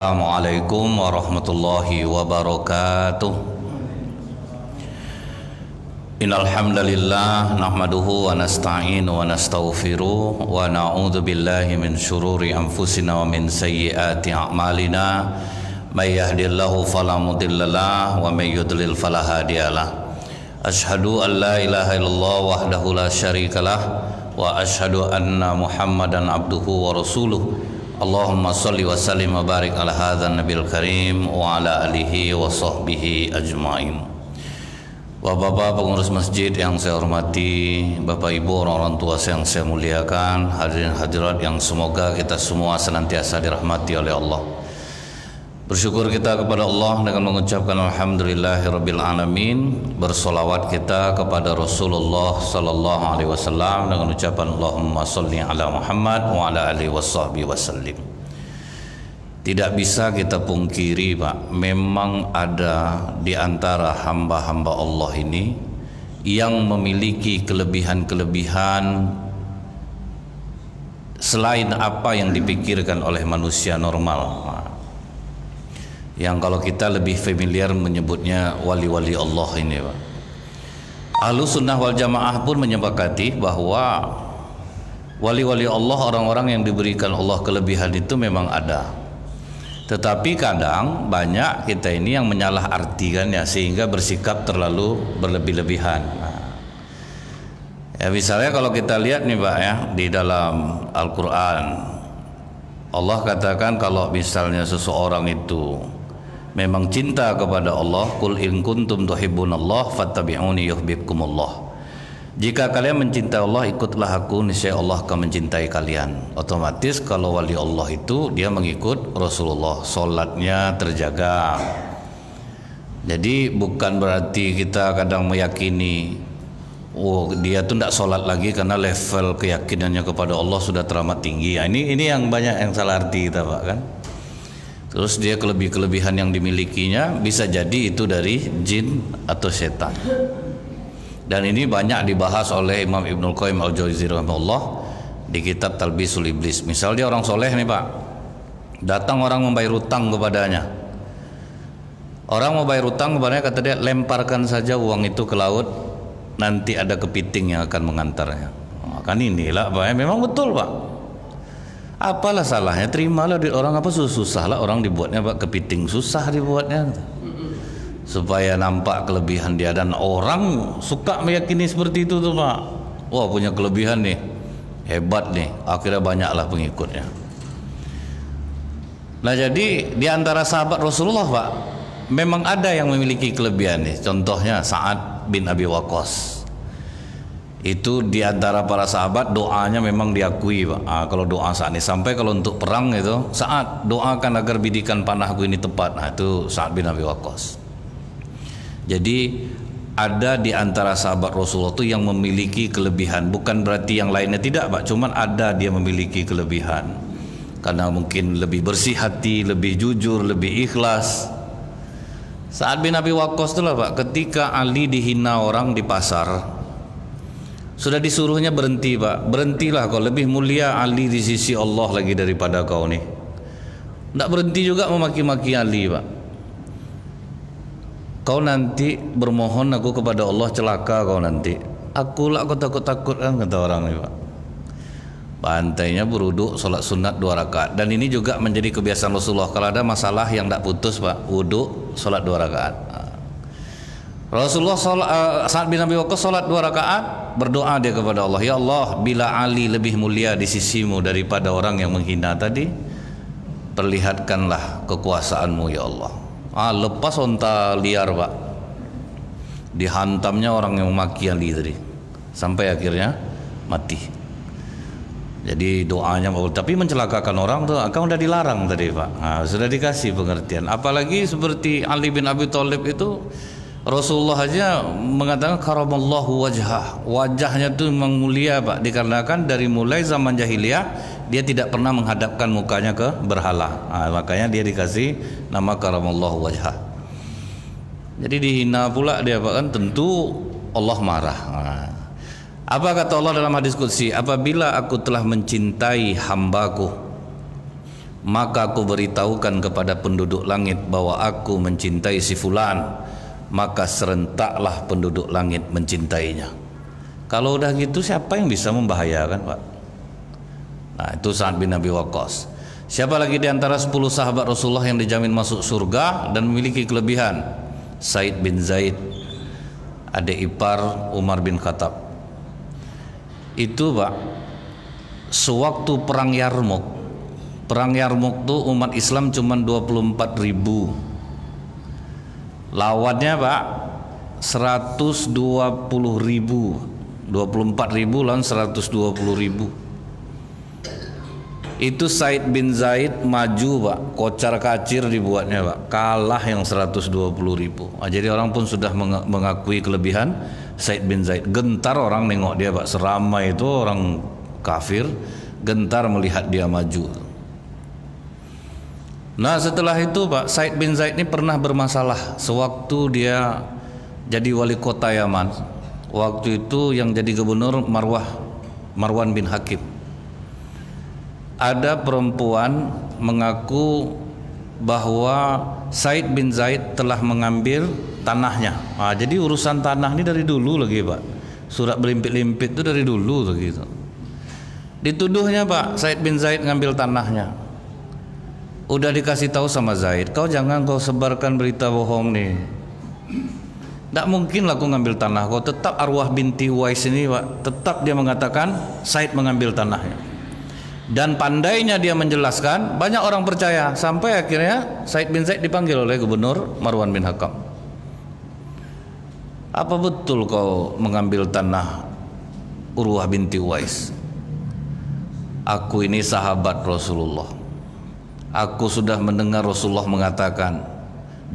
Assalamualaikum warahmatullahi wabarakatuh. Innal hamdalillah nahmaduhu wa nasta'inu wa nastaghfiruh wa na'udzu billahi min syururi anfusina wa min sayyiati a'malina. May yahdihillahu fala mudhillalah wa may yudlil fala hadiyalah. Asyhadu an la ilaha illallah wahdahu la syarikalah wa asyhadu anna Muhammadan abduhu wa rasuluh. Allahumma salli wa sallim wa barik ala hadzal nabiyil karim wa ala alihi wa sahbihi ajmain. Bapak-bapak pengurus masjid yang saya hormati, Bapak Ibu orang-orang tua yang saya muliakan, hadirin hadirat yang semoga kita semua senantiasa dirahmati oleh Allah. Bersyukur kita kepada Allah dengan mengucapkan alhamdulillahirabbil alamin. Bersolawat kita kepada Rasulullah sallallahu alaihi wasallam dengan ucapan Allahumma sholli ala Muhammad wa ala alihi washabbihi wasallim. Tidak bisa kita pungkiri, Pak, memang ada di antara hamba-hamba Allah ini yang memiliki kelebihan-kelebihan selain apa yang dipikirkan oleh manusia normal. Yang kalau kita lebih familiar menyebutnya wali-wali Allah ini, Pak. Ahlus Sunnah wal Jamaah pun menyepakati bahwa wali-wali Allah, orang-orang yang diberikan Allah kelebihan itu memang ada. Tetapi kadang banyak kita ini yang menyalah artikannya sehingga bersikap terlalu berlebih-lebihan. Ya, misalnya kalau kita lihat nih, Pak, ya, di dalam Al-Quran Allah katakan kalau misalnya seseorang itu memang cinta kepada Allah, qul in kuntum tuhibbunallah fattabi'uni yuhibbukumullah. Jika kalian mencintai Allah, ikutlah aku, niscaya Allah akan mencintai kalian. Otomatis kalau wali Allah itu dia mengikut Rasulullah, salatnya terjaga. Jadi bukan berarti kita kadang meyakini dia tuh tidak sholat lagi karena level keyakinannya kepada Allah sudah teramat tinggi. Ya, ini yang banyak yang salah arti kita, Pak, kan? Terus dia kelebihan yang dimilikinya bisa jadi itu dari jin atau setan. Dan ini banyak dibahas oleh Imam Ibnul Qayyim al-Jauziyah rahimahullah di kitab Talbisul Iblis. Misal dia orang soleh nih, Pak, datang orang membayar utang kepadanya. Orang mau bayar utang kepadanya, kata dia, lemparkan saja uang itu ke laut, nanti ada kepiting yang akan mengantarnya. Kan inilah, Pak, memang betul, Pak. Apalah salahnya, terimalah di orang, apa susah lah orang dibuatnya, Pak, kepiting susah dibuatnya supaya nampak kelebihan dia, dan orang suka meyakini seperti itu tuh, Pak. Wah, punya kelebihan nih, hebat nih, akhirnya banyaklah pengikutnya. Nah, jadi di antara sahabat Rasulullah, Pak, memang ada yang memiliki kelebihan nih. Contohnya Sa'ad bin Abi Waqqas. Itu di antara para sahabat doanya memang diakui, Pak. Kalau doa saat ini, sampai kalau untuk perang itu, Sa'ad doakan agar bidikan panahku ini tepat. Nah, itu Sa'ad bin Abi Waqqas. Jadi ada di antara sahabat Rasulullah itu yang memiliki kelebihan. Bukan berarti yang lainnya tidak, Pak. Cuman ada dia memiliki kelebihan karena mungkin lebih bersih hati, lebih jujur, lebih ikhlas. Sa'ad bin Abi Waqqas itulah, Pak, ketika Ali dihina orang di pasar, sudah disuruhnya berhenti, Pak. Berhentilah kau, lebih mulia Ali di sisi Allah lagi daripada kau nih. Tidak berhenti juga memaki-maki Ali, Pak. Kau nanti bermohon aku kepada Allah, celaka kau nanti. Akulah kau takut-takut, kan, kata orang nih, Pak. Bantainya berwuduk, sholat sunat 2 rakaat. Dan ini juga menjadi kebiasaan Rasulullah. Kalau ada masalah yang tidak putus, Pak, wuduk, sholat 2 rakaat. Rasulullah Sa'ad bin Abi Waqqas sholat 2 rakaat, berdoa dia kepada Allah, ya Allah, bila Ali lebih mulia di sisimu daripada orang yang menghina tadi, perlihatkanlah kekuasaanmu, ya Allah. Lepas onta liar, Pak, dihantamnya orang yang memaki Ali tadi sampai akhirnya mati. Jadi doanya, tapi mencelakakan orang tuh kan udah dilarang tadi, Pak. Sudah dikasih pengertian. Apalagi seperti Ali bin Abi Thalib itu, Rasulullah aja mengatakan karamallahu wajhah, wajahnya itu memang mulia, Pak, dikarenakan dari mulai zaman jahiliyah dia tidak pernah menghadapkan mukanya ke berhala. Makanya dia dikasih nama karamallahu wajhah. Jadi dihina pula dia, Pak, kan tentu Allah marah. Apa kata Allah dalam hadis qudsi? Apabila aku telah mencintai hambaku, maka aku beritahukan kepada penduduk langit bahwa aku mencintai si fulan, maka serentaklah penduduk langit mencintainya. Kalau udah gitu siapa yang bisa membahayakan, Pak? Nah, itu Sa'ad bin Abi Waqqas. Siapa lagi di antara 10 sahabat Rasulullah yang dijamin masuk surga dan memiliki kelebihan? Said bin Zaid, adik ipar Umar bin Khattab. Itu, Pak, sewaktu perang Yarmuk. Perang Yarmuk tuh umat Islam cuma 24.000. Lawannya, Pak, 120.000. 24.000 lawan 120.000. Itu Said bin Zaid maju, Pak, kocar kacir dibuatnya, Pak, kalah yang 120.000. Nah, jadi orang pun sudah mengakui kelebihan Said bin Zaid. Gentar orang nengok dia, Pak, seramai itu orang kafir gentar melihat dia maju. Nah, setelah itu, Pak, Said bin Zaid ini pernah bermasalah sewaktu dia jadi wali kota Yaman. Waktu itu yang jadi gubernur Marwan bin Hakim. Ada perempuan mengaku bahwa Said bin Zaid telah mengambil tanahnya. Nah, jadi urusan tanah ini dari dulu lagi, Pak. Surat berlimpit-limpit itu dari dulu begitu. Dituduhnya, Pak, Said bin Zaid ngambil tanahnya. Udah dikasih tahu sama Zaid, kau jangan kau sebarkan berita bohong nih. Tidak mungkin lah aku ngambil tanah kau. Tetap arwah binti Uwais ini, Pak, tetap dia mengatakan Said mengambil tanahnya. Dan pandainya dia menjelaskan, banyak orang percaya. Sampai akhirnya Said bin Zaid dipanggil oleh gubernur Marwan bin Hakam. Apa betul kau mengambil tanah Urwah binti Uwais? Aku ini sahabat Rasulullah. Aku sudah mendengar Rasulullah mengatakan,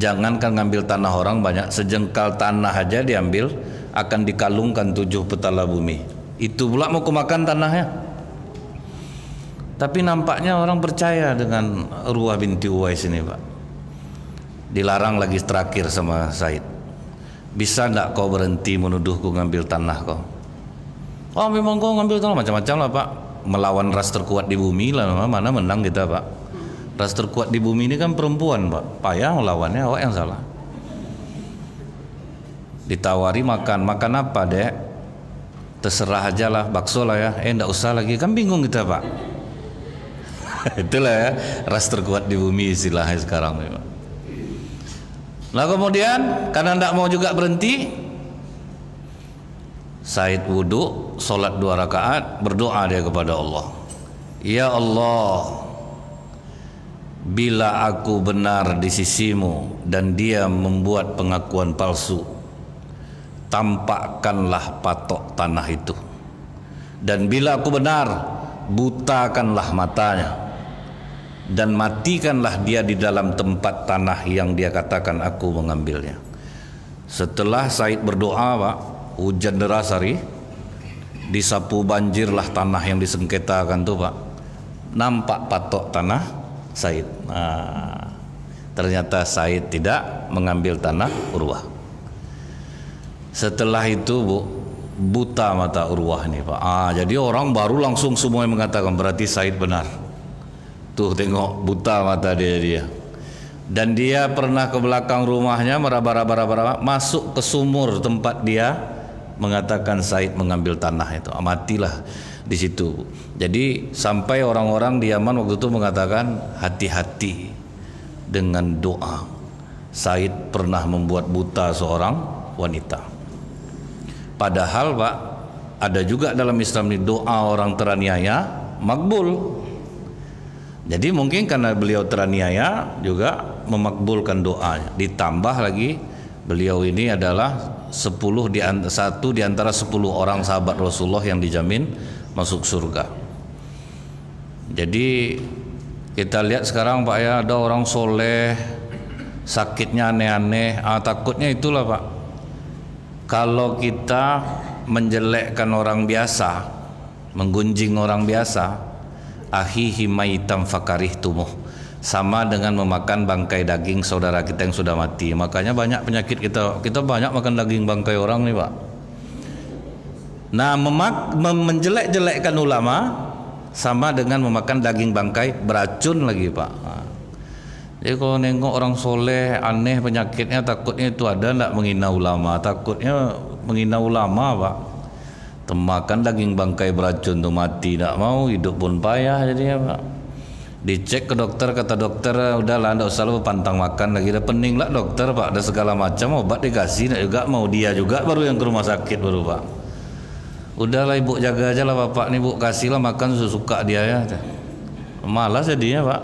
jangankan ngambil tanah orang banyak, sejengkal tanah aja diambil akan dikalungkan 7 petala bumi. Itu pula mau kumakan tanahnya. Tapi nampaknya orang percaya dengan Urwah binti Uwais ini, Pak. Dilarang lagi terakhir sama Said. Bisa enggak kau berhenti menuduhku ngambil tanah kau? Oh, memang kau ngambil tanah, macam-macam lah, Pak. Melawan ras terkuat di bumi lah, mana menang kita, Pak. Ras terkuat di bumi ini kan perempuan, Pak. Payah melawannya, awak yang salah. Ditawari makan apa, Dek? Terserah aja lah, bakso lah ya. Enggak usah lagi, kan bingung kita, Pak. Itulah ya, ras terkuat di bumi istilahnya sekarang memang. Nah, kemudian karena enggak mau juga berhenti, Said wudhu, sholat 2 rakaat, berdoa dia kepada Allah. Ya Allah, bila aku benar di sisimu dan dia membuat pengakuan palsu, tampakkanlah patok tanah itu. Dan bila aku benar, butakanlah matanya dan matikanlah dia di dalam tempat tanah yang dia katakan aku mengambilnya. Setelah Said berdoa, Pak, hujan deras hari, disapu banjirlah tanah yang disengketakan tuh, Pak. Nampak patok tanah Said. Nah, ternyata Said tidak mengambil tanah Urwah. Setelah itu, Bu, buta mata Urwah ini, Pak. Jadi orang baru langsung semua mengatakan berarti Said benar. Tuh tengok, buta mata dia. Dan dia pernah ke belakang rumahnya meraba-raba masuk ke sumur tempat dia mengatakan Said mengambil tanah itu. Matilah di situ. Jadi sampai orang-orang di Yaman waktu itu mengatakan hati-hati dengan doa. Said pernah membuat buta seorang wanita. Padahal, Pak, ada juga dalam Islam ini doa orang teraniaya makbul. Jadi mungkin karena beliau teraniaya juga memakbulkan doanya. Ditambah lagi beliau ini adalah satu di antara 10 orang sahabat Rasulullah yang dijamin masuk surga. Jadi kita lihat sekarang, Pak, ya, ada orang soleh sakitnya aneh-aneh. Takutnya itulah, Pak, kalau kita menjelekkan orang biasa, menggunjing orang biasa, ahihi maitam fakarihtumuh, sama dengan memakan bangkai daging saudara kita yang sudah mati. Makanya banyak penyakit kita banyak makan daging bangkai orang nih, Pak. Nah, menjelek-jelekkan ulama sama dengan memakan daging bangkai beracun lagi Pak. Jadi kalau nengok orang soleh aneh penyakitnya, takutnya itu ada ndak menghina ulama, takutnya menghina ulama Pak. Temakan daging bangkai beracun tuh mati ndak mau, hidup pun payah jadinya Pak. Dicek ke dokter, kata dokter udahlah ndak usah lu pantang makan lagi, dah pening lah dokter Pak, ada segala macam obat dikasih ndak juga mau, dia juga baru yang ke rumah sakit baru Pak. Udahlah ibu jaga aja lah bapak nih bu, kasihlah makan sesuka dia ya. Malas jadinya Pak.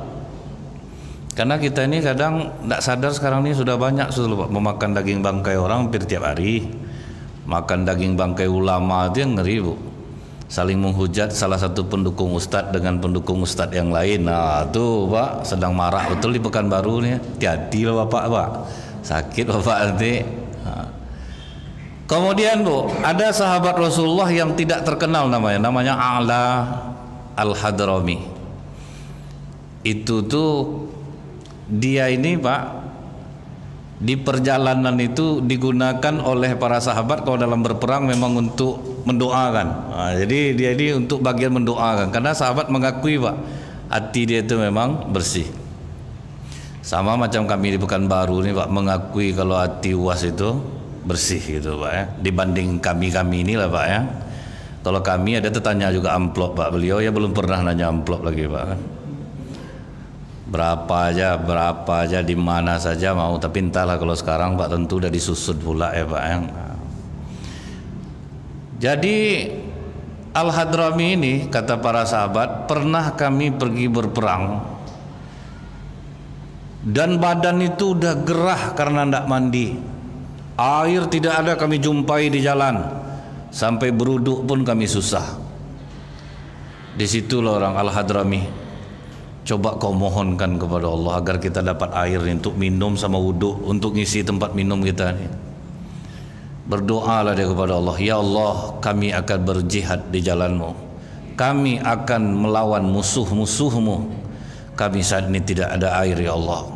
Karena kita ini kadang tidak sadar sekarang ini sudah banyak sudah Pak memakan daging bangkai orang hampir tiap hari. Makan daging bangkai ulama itu yang ngeri bu. Saling menghujat salah satu pendukung ustadz dengan pendukung ustadz yang lain. Nah tuh Pak sedang marah betul di Pekanbaru nih. Hati-hati lah bapak Pak. Sakit bapak nanti. Kemudian bu, ada sahabat Rasulullah yang tidak terkenal namanya A'la Al-Hadrami. Itu tuh dia ini Pak di perjalanan itu digunakan oleh para sahabat kalau dalam berperang memang untuk mendoakan. Nah, jadi dia ini untuk bagian mendoakan karena sahabat mengakui Pak hati dia itu memang bersih. Sama macam kami di Pekanbaru nih Pak mengakui kalau hati UAS itu bersih gitu Pak ya, dibanding kami inilah Pak ya. Kalau kami ada tetanya juga amplop Pak, beliau ya belum pernah nanya amplop lagi Pak kan. Berapa aja di mana saja mau, tapi entahlah kalau sekarang Pak tentu udah disusut pula ya Pak ya. Jadi Al-Hadrami ini kata para sahabat, pernah kami pergi berperang dan badan itu udah gerah karena ndak mandi. Air tidak ada kami jumpai di jalan, sampai beruduk pun kami susah. Disitulah orang Al-Hadrami, coba kau mohonkan kepada Allah agar kita dapat air untuk minum sama wuduk, untuk ngisi tempat minum kita ini. Berdoalah dia kepada Allah, ya Allah kami akan berjihad di jalanmu, kami akan melawan musuh-musuhmu, kami saat ini tidak ada air ya Allah,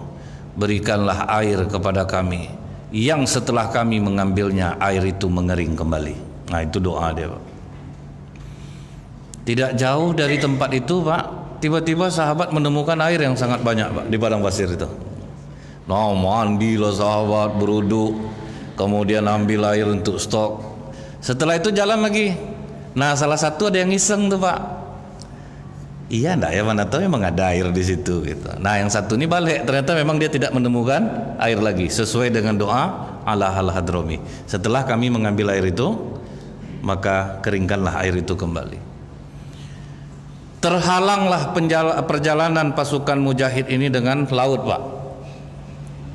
berikanlah air kepada kami yang setelah kami mengambilnya air itu mengering kembali. Nah itu doa dia Pak. Tidak jauh dari tempat itu Pak, tiba-tiba sahabat menemukan air yang sangat banyak Pak di padang pasir itu. Nah mandilah sahabat, beruduk, kemudian ambil air untuk stok. Setelah itu jalan lagi. Nah salah satu ada yang iseng tuh Pak. Iya enggak ya, mana tahu memang ada air di situ gitu. Nah yang satu ini balik, ternyata memang dia tidak menemukan air lagi sesuai dengan doa A'la Al-Hadrami. Setelah kami mengambil air itu, maka keringkanlah air itu kembali. Terhalanglah perjalanan pasukan mujahid ini dengan laut Pak.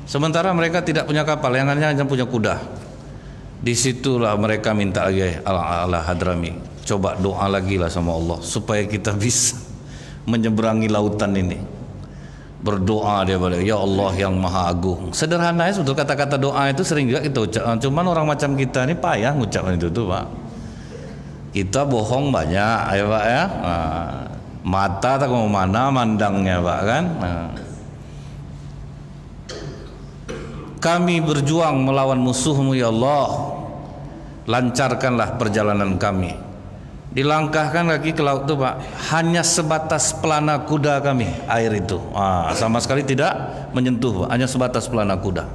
Sementara mereka tidak punya kapal, yang hanya punya kuda. Disitulah mereka minta lagi Al-Hadrami, coba doa lagi lah sama Allah supaya kita bisa menyeberangi lautan ini. Berdoa dia balik, ya Allah yang maha agung. Sederhana ya sebetulnya kata-kata doa itu sering juga kita ucap, cuman orang macam kita ini payah ngucapkan itu tuh Pak. Kita bohong banyak ya Pak ya. Nah, mata tak mau mana mandangnya Pak kan. Nah. Kami berjuang melawan musuhmu ya Allah, lancarkanlah perjalanan kami. Dilangkahkan lagi ke laut itu Pak, hanya sebatas pelana kuda kami air itu, sama sekali tidak menyentuh Pak, hanya sebatas pelana kuda.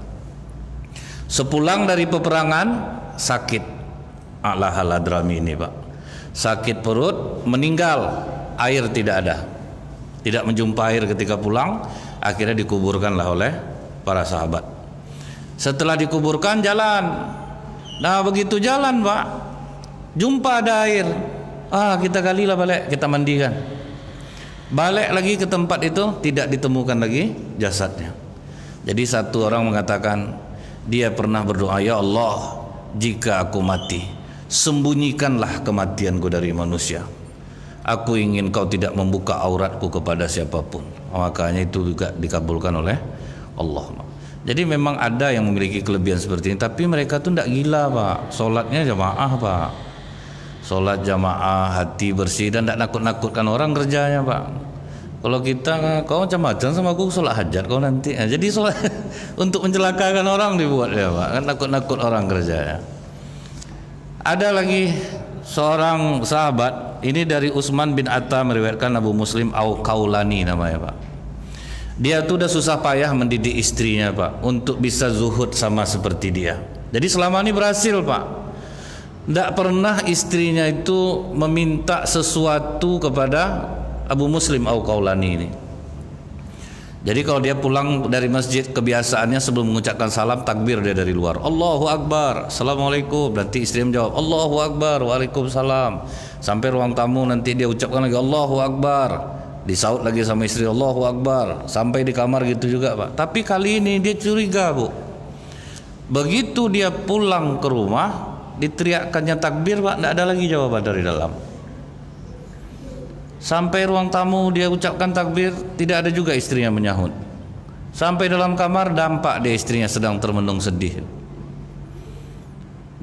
Sepulang dari peperangan sakit A'la Al-Hadrami ini Pak, sakit perut, meninggal, air tidak ada, tidak menjumpai air ketika pulang, akhirnya dikuburkanlah oleh para sahabat. Setelah dikuburkan jalan, nah begitu jalan Pak, jumpa ada air. Kita kalilah balik, kita mandikan. Balik lagi ke tempat itu, tidak ditemukan lagi jasadnya. Jadi satu orang mengatakan, dia pernah berdoa, ya Allah, jika aku mati, sembunyikanlah kematianku dari manusia. Aku ingin kau tidak membuka auratku kepada siapapun. Makanya itu juga dikabulkan oleh Allah. Jadi memang ada yang memiliki kelebihan seperti ini, tapi mereka tuh tidak gila Pak. Sholatnya jamaah Pak. Sholat jamaah, hati bersih dan tidak nakut-nakutkan orang kerjanya Pak. Kalau kita, kau macam-macam sama aku sholat hajat kau nanti. Jadi sholat untuk mencelakakan orang dibuat ya Pak. Kan nakut-nakut orang kerjanya. Ada lagi seorang sahabat, ini dari Utsman bin Attam meriwayatkan Abu Muslim Al-Qaulani namanya Pak. Dia tuh udah susah payah mendidik istrinya Pak untuk bisa zuhud sama seperti dia. Jadi selama ini berhasil Pak. Tidak pernah istrinya itu meminta sesuatu kepada Abu Muslim Al-Qaulani ini. Jadi kalau dia pulang dari masjid, kebiasaannya sebelum mengucapkan salam takbir dia dari luar. Allahu Akbar, Assalamualaikum. Nanti istri menjawab Allahu Akbar, Waalaikumsalam. Sampai ruang tamu nanti dia ucapkan lagi Allahu Akbar. Disaut lagi sama istri Allahu Akbar. Sampai di kamar gitu juga Pak. Tapi kali ini dia curiga Bu. Begitu dia pulang ke rumah, diteriakkannya takbir Pak, tidak ada lagi jawaban dari dalam. Sampai ruang tamu dia ucapkan takbir, tidak ada juga istrinya menyahut. Sampai dalam kamar, dampak dia istrinya sedang termenung sedih.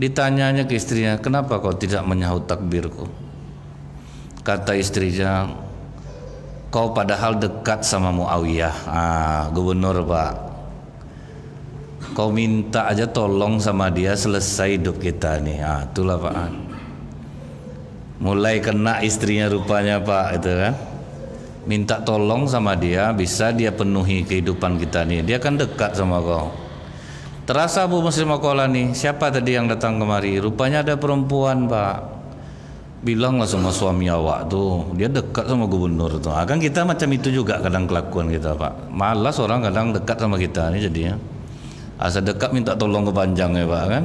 Ditanyanya ke istrinya, kenapa kau tidak menyahut takbirku? Kata istrinya, kau padahal dekat sama Muawiyah, gubernur Pak. Kau minta aja tolong sama dia selesai hidup kita nih. Itulah Pak. Mulai kena istrinya rupanya Pak, itu kan. Minta tolong sama dia, bisa dia penuhi kehidupan kita nih. Dia kan dekat sama kau. Terasa Abu Muslim Al-Qaulani, siapa tadi yang datang kemari? Rupanya ada perempuan Pak. Bilanglah sama suami awak tuh, dia dekat sama gubernur tuh. Kan kita macam itu juga kadang kelakuan kita Pak. Malas orang kadang dekat sama kita nih jadinya. Asal dekat minta tolong kepanjang ya Pak kan.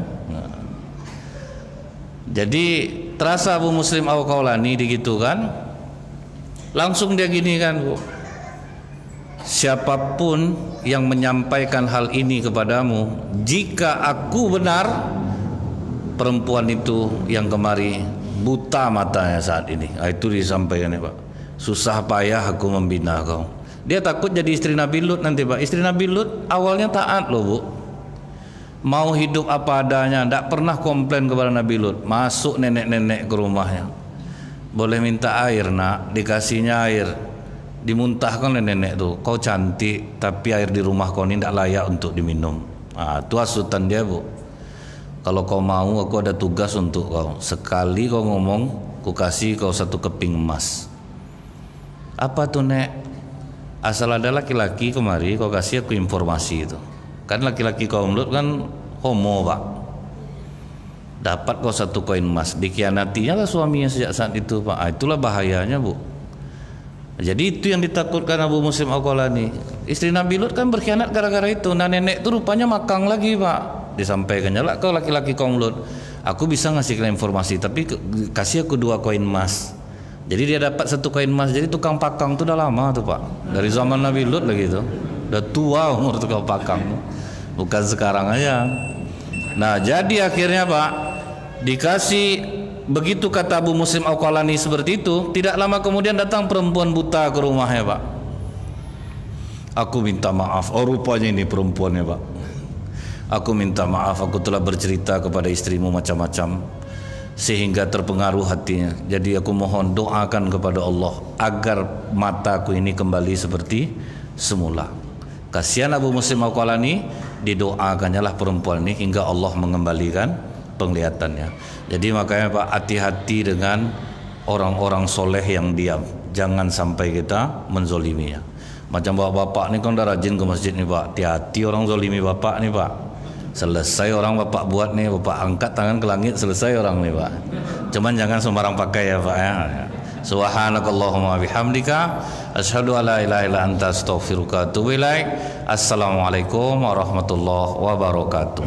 Jadi terasa Abu Muslim Al-Qaulani begitu kan, langsung dia gini kan Bu, siapapun yang menyampaikan hal ini kepadamu, jika aku benar, perempuan itu yang kemari buta matanya saat ini. Itu disampaikan ya Pak. Susah payah aku membina kau. Dia takut jadi istri Nabi Lut nanti Pak. Istri Nabi Lut awalnya taat loh Bu, mau hidup apa adanya, tidak pernah komplain kepada Nabi Lut. Masuk nenek-nenek ke rumahnya, boleh minta air nak, dikasihnya air, dimuntahkan oleh nenek tuh, kau cantik tapi air di rumah kau ini tidak layak untuk diminum. Itu asutan dia Bu. Kalau kau mau, aku ada tugas untuk kau. Sekali kau ngomong, ku kasih kau 1 keping emas. Apa tuh nek? Asal ada laki-laki kemari, kau kasih aku informasi itu. Kan laki-laki kaum Lut kan homo Pak. Dapat kau 1 koin emas, dikhianatinya lah suaminya sejak saat itu Pak. Itulah bahayanya Bu. Jadi itu yang ditakutkan Abu Muslim Al-Qaulani. Istri Nabi Lut kan berkhianat gara-gara itu. Nah nenek itu rupanya makang lagi Pak. Disampaikannya lah, kau laki-laki kaum Lut, aku bisa ngasih kalian informasi, tapi kasih aku 2 koin emas. Jadi dia dapat 1 koin emas. Jadi tukang pakang itu udah lama tuh Pak, dari zaman Nabi Lut lagi tuh, udah tua umur tukang pakang, bukan sekarang aja. Nah jadi akhirnya Pak dikasih begitu kata Abu Muslim Al-Qaulani seperti itu. Tidak lama kemudian datang perempuan buta ke rumahnya Pak. Aku minta maaf. Oh rupanya ini perempuannya Pak. Aku minta maaf, aku telah bercerita kepada istrimu macam-macam sehingga terpengaruh hatinya. Jadi aku mohon doakan kepada Allah agar mataku ini kembali seperti semula. Kasihan Abu Muslim Al-Qaulani, didoakannya lah perempuan ini hingga Allah mengembalikan penglihatannya. Jadi makanya Pak, hati-hati dengan orang-orang soleh yang diam. Jangan sampai kita menzoliminya. Macam bapak-bapak ini kan udah rajin ke masjid nih Pak. Hati-hati orang zolimi bapak nih Pak. Selesai orang bapak buat nih, bapak angkat tangan ke langit, selesai orang nih Pak. Cuman jangan sembarang pakai ya Pak ya. Subhanakallahumma bihamdika asyhadu alla ilaha illa anta astaghfiruka wa atubu ilaik. Assalamualaikum warahmatullahi wabarakatuh.